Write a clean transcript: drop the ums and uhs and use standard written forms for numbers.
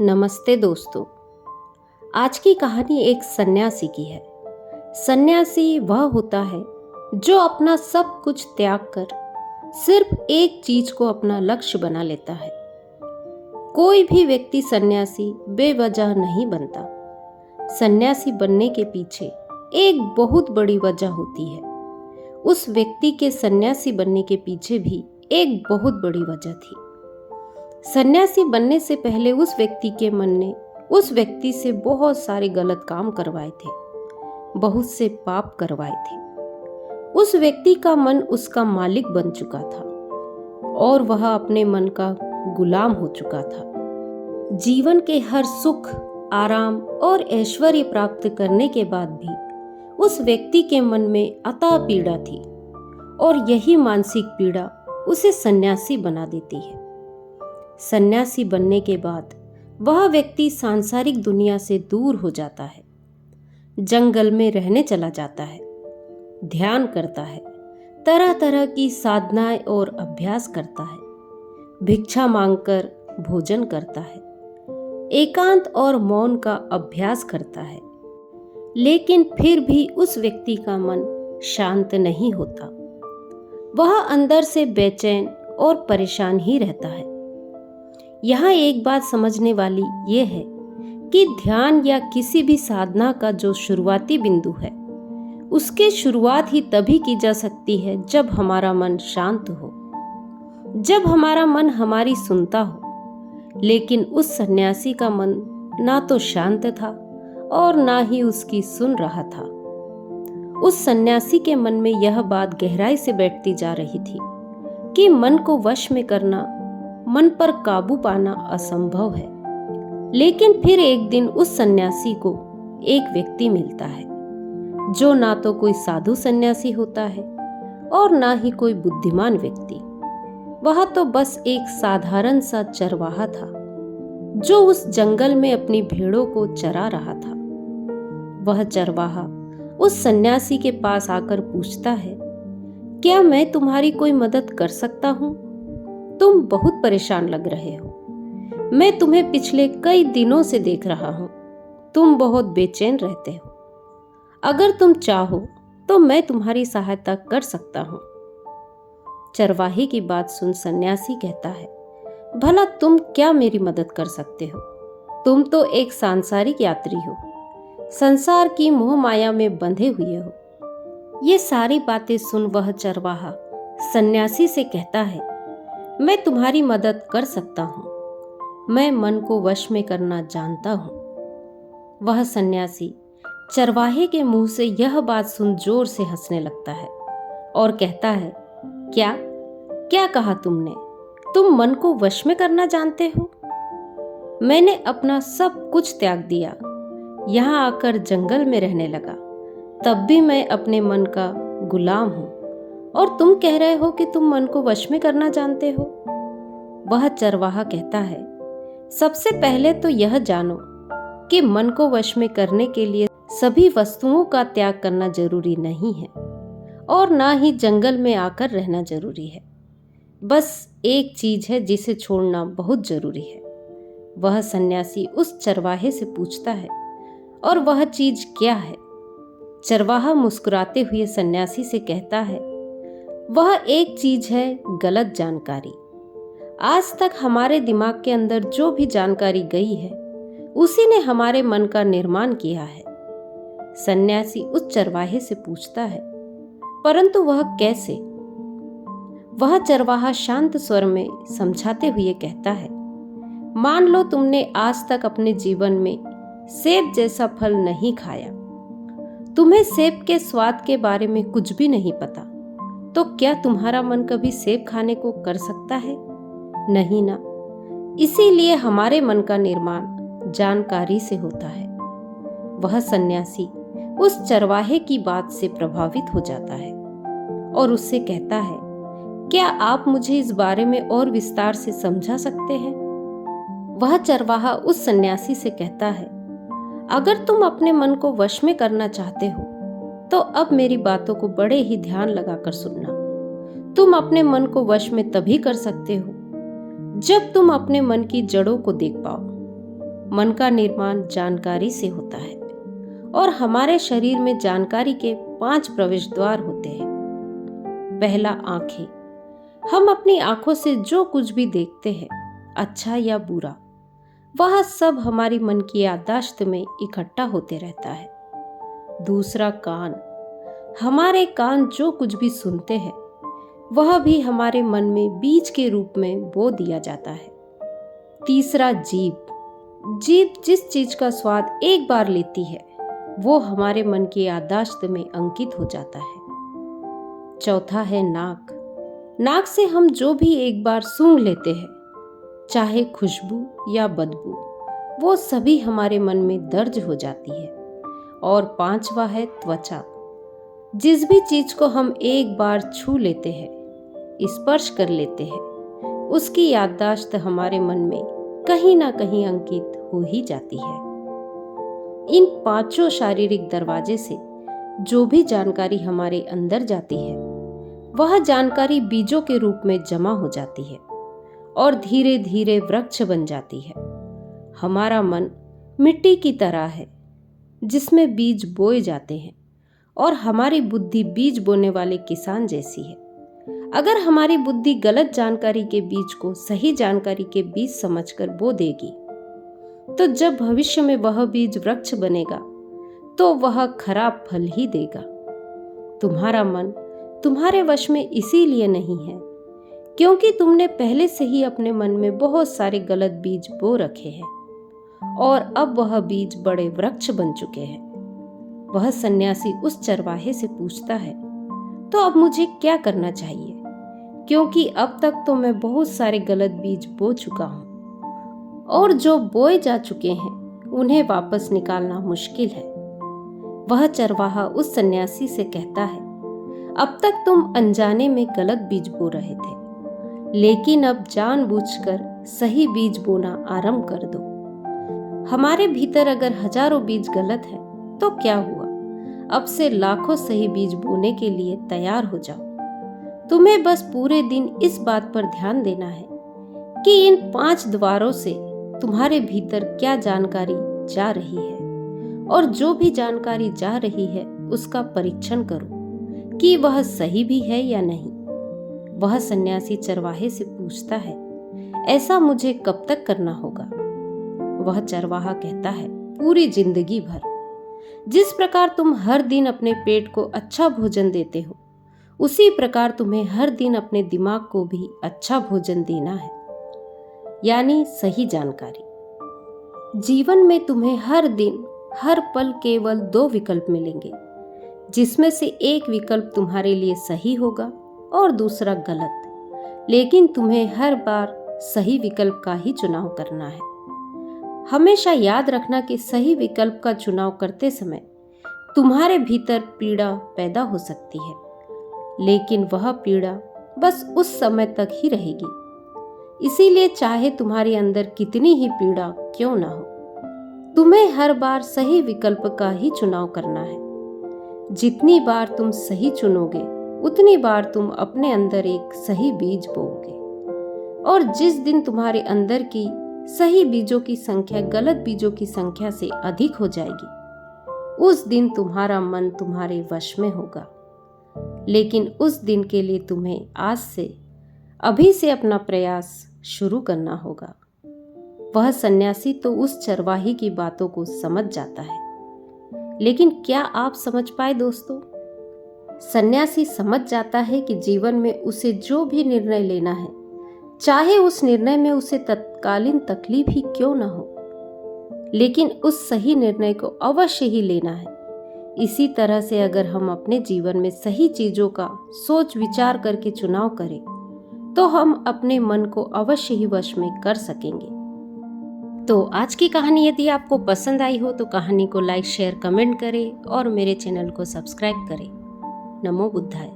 नमस्ते दोस्तों। आज की कहानी एक सन्यासी की है। सन्यासी वह होता है जो अपना सब कुछ त्याग कर सिर्फ एक चीज को अपना लक्ष्य बना लेता है। कोई भी व्यक्ति सन्यासी बेवजह नहीं बनता। सन्यासी बनने के पीछे एक बहुत बड़ी वजह होती है। उस व्यक्ति के सन्यासी बनने के पीछे भी एक बहुत बड़ी वजह थी। सन्यासी बनने से पहले उस व्यक्ति के मन ने उस व्यक्ति से बहुत सारे गलत काम करवाए थे, बहुत से पाप करवाए थे। उस व्यक्ति का मन उसका मालिक बन चुका था और वह अपने मन का गुलाम हो चुका था। जीवन के हर सुख, आराम और ऐश्वर्य प्राप्त करने के बाद भी उस व्यक्ति के मन में अथाह पीड़ा थी और यही मानसिक पीड़ा उसे सन्यासी बना देती है। सन्यासी बनने के बाद वह व्यक्ति सांसारिक दुनिया से दूर हो जाता है, जंगल में रहने चला जाता है, ध्यान करता है, तरह तरह की साधनाएं और अभ्यास करता है, भिक्षा मांगकर भोजन करता है, एकांत और मौन का अभ्यास करता है। लेकिन फिर भी उस व्यक्ति का मन शांत नहीं होता। वह अंदर से बेचैन और परेशान ही रहता है। यहाँ एक बात समझने वाली ये है कि ध्यान या किसी भी साधना का जो शुरुआती बिंदु है, उसकी शुरुआत ही तभी की जा सकती है जब हमारा मन शांत हो, जब हमारा मन हमारी सुनता हो। लेकिन उस सन्यासी का मन ना तो शांत था और ना ही उसकी सुन रहा था। उस सन्यासी के मन में यह बात गहराई से बैठती जा रही थी कि मन को वश में करना, मन पर काबू पाना असंभव है। लेकिन फिर एक दिन उस सन्यासी को एक व्यक्ति मिलता है जो ना तो कोई साधु सन्यासी होता है और ना ही कोई बुद्धिमान व्यक्ति। वह तो बस एक साधारण सा चरवाहा था जो उस जंगल में अपनी भेड़ों को चरा रहा था। वह चरवाहा उस सन्यासी के पास आकर पूछता है, क्या मैं तुम्हारी कोई मदद कर सकता हूँ? तुम बहुत परेशान लग रहे हो। मैं तुम्हें पिछले कई दिनों से देख रहा हूं। तुम बहुत बेचैन रहते हो। अगर तुम चाहो तो मैं तुम्हारी सहायता कर सकता हूं। चरवाहे की बात सुन सन्यासी कहता है, भला तुम क्या मेरी मदद कर सकते हो? तुम तो एक सांसारिक यात्री हो, संसार की मोह माया में बंधे हुए हो। ये सारी बातें सुन वह चरवाहा सन्यासी से कहता है, मैं तुम्हारी मदद कर सकता हूं। मैं मन को वश में करना जानता हूं। वह सन्यासी चरवाहे के मुंह से यह बात सुन जोर से हंसने लगता है और कहता है, क्या क्या कहा तुमने? तुम मन को वश में करना जानते हो? मैंने अपना सब कुछ त्याग दिया, यहाँ आकर जंगल में रहने लगा, तब भी मैं अपने मन का गुलाम हूं और तुम कह रहे हो कि तुम मन को वश में करना जानते हो। वह चरवाहा कहता है, सबसे पहले तो यह जानो कि मन को वश में करने के लिए सभी वस्तुओं का त्याग करना जरूरी नहीं है और ना ही जंगल में आकर रहना जरूरी है। बस एक चीज है जिसे छोड़ना बहुत जरूरी है। वह सन्यासी उस चरवाहे से पूछता है, और वह चीज क्या है? चरवाहा मुस्कुराते हुए सन्यासी से कहता है, वह एक चीज है गलत जानकारी। आज तक हमारे दिमाग के अंदर जो भी जानकारी गई है, उसी ने हमारे मन का निर्माण किया है। सन्यासी उस चरवाहे से पूछता है, परंतु वह कैसे? वह चरवाहा शांत स्वर में समझाते हुए कहता है, मान लो तुमने आज तक अपने जीवन में सेब जैसा फल नहीं खाया, तुम्हें सेब के स्वाद के बारे में कुछ भी नहीं पता, तो क्या तुम्हारा मन कभी सेब खाने को कर सकता है? नहीं ना। इसीलिए हमारे मन का निर्माण जानकारी से होता है। वह सन्यासी उस चरवाहे की बात से प्रभावित हो जाता है और उससे कहता है, क्या आप मुझे इस बारे में और विस्तार से समझा सकते हैं? वह चरवाहा उस सन्यासी से कहता है, अगर तुम अपने मन को वश में करना चाहते हो तो अब मेरी बातों को बड़े ही ध्यान लगाकर सुनना। तुम अपने मन को वश में तभी कर सकते हो जब तुम अपने मन की जड़ों को देख पाओ। मन का निर्माण जानकारी से होता है और हमारे शरीर में जानकारी के 5 प्रवेश द्वार होते हैं। पहला, आंखें। हम अपनी आंखों से जो कुछ भी देखते हैं, अच्छा या बुरा, वह सब हमारी मन की याददाश्त में इकट्ठा होते रहता है। दूसरा, कान। हमारे कान जो कुछ भी सुनते हैं वह भी हमारे मन में बीज के रूप में बो दिया जाता है। तीसरा, जीभ। जीभ जिस चीज का स्वाद एक बार लेती है वो हमारे मन की याददाश्त में अंकित हो जाता है। चौथा है नाक। नाक से हम जो भी एक बार सूंघ लेते हैं, चाहे खुशबू या बदबू, वो सभी हमारे मन में दर्ज हो जाती है। और पांचवा है त्वचा। जिस भी चीज को हम एक बार छू लेते हैं, स्पर्श कर लेते हैं, उसकी याददाश्त हमारे मन में कहीं ना कहीं अंकित हो ही जाती है। इन 5 शारीरिक दरवाजे से जो भी जानकारी हमारे अंदर जाती है वह जानकारी बीजों के रूप में जमा हो जाती है और धीरे धीरे वृक्ष बन जाती है। हमारा मन मिट्टी की तरह है जिसमें बीज बोए जाते हैं और हमारी बुद्धि बीज बोने वाले किसान जैसी है। अगर हमारी बुद्धि गलत जानकारी के बीज को सही जानकारी के बीज समझकर बो देगी तो जब भविष्य में वह बीज वृक्ष बनेगा तो वह खराब फल ही देगा। तुम्हारा मन तुम्हारे वश में इसीलिए नहीं है क्योंकि तुमने पहले से ही अपने मन में बहुत सारे गलत बीज बो रखे हैं और अब वह बीज बड़े वृक्ष बन चुके हैं। वह सन्यासी उस चरवाहे से पूछता है, तो अब मुझे क्या करना चाहिए? क्योंकि अब तक तो मैं बहुत सारे गलत बीज बो चुका हूँ और जो बोए जा चुके हैं उन्हें वापस निकालना मुश्किल है। वह चरवाहा उस सन्यासी से कहता है, अब तक तुम अनजाने में गलत बीज बो रहे थे, लेकिन अब जानबूझकर सही बीज बोना आरंभ कर दो। हमारे भीतर अगर हजारों बीज गलत है तो क्या हुआ? अब से लाखों सही बीज बोने के लिए तैयार हो जाओ। तुम्हें बस पूरे दिन इस बात पर ध्यान देना है कि इन 5 द्वारों से तुम्हारे भीतर क्या जानकारी जा रही है और जो भी जानकारी जा रही है उसका परीक्षण करो कि वह सही भी है या नहीं। वह सन्यासी चरवाहे से पूछता है, ऐसा मुझे कब तक करना होगा? वह चरवाहा कहता है, पूरी जिंदगी भर। जिस प्रकार तुम हर दिन अपने पेट को अच्छा भोजन देते हो, उसी प्रकार तुम्हें हर दिन अपने दिमाग को भी अच्छा भोजन देना है, यानी सही जानकारी। जीवन में तुम्हें हर दिन हर पल केवल 2 विकल्प मिलेंगे, जिसमें से एक विकल्प तुम्हारे लिए सही होगा और दूसरा गलत, लेकिन तुम्हें हर बार सही विकल्प का ही चुनाव करना है। हमेशा याद रखना कि सही विकल्प का चुनाव करते समय तुम्हारे भीतर पीड़ा पैदा हो सकती है, लेकिन वह पीड़ा बस उस समय तक ही रहेगी। इसीलिए चाहे तुम्हारे अंदर कितनी ही पीड़ा क्यों ना हो, तुम्हें हर बार सही विकल्प का ही चुनाव करना है। जितनी बार तुम सही चुनोगे उतनी बार तुम अपने अंदर एक सही बीज बोओगे, और जिस दिन तुम्हारे अंदर की सही बीजों की संख्या गलत बीजों की संख्या से अधिक हो जाएगी, उस दिन तुम्हारा मन तुम्हारे वश में होगा। लेकिन उस दिन के लिए तुम्हें आज से, अभी से अपना प्रयास शुरू करना होगा। वह सन्यासी तो उस चरवाही की बातों को समझ जाता है, लेकिन क्या आप समझ पाए दोस्तों? सन्यासी समझ जाता है कि जीवन में उसे जो भी निर्णय लेना है, चाहे उस निर्णय में उसे तत्कालीन तकलीफ ही क्यों ना हो, लेकिन उस सही निर्णय को अवश्य ही लेना है। इसी तरह से अगर हम अपने जीवन में सही चीजों का सोच विचार करके चुनाव करें तो हम अपने मन को अवश्य ही वश में कर सकेंगे। तो आज की कहानी यदि आपको पसंद आई हो तो कहानी को लाइक, शेयर, कमेंट करें और मेरे चैनल को सब्सक्राइब करें। नमो बुद्धाय।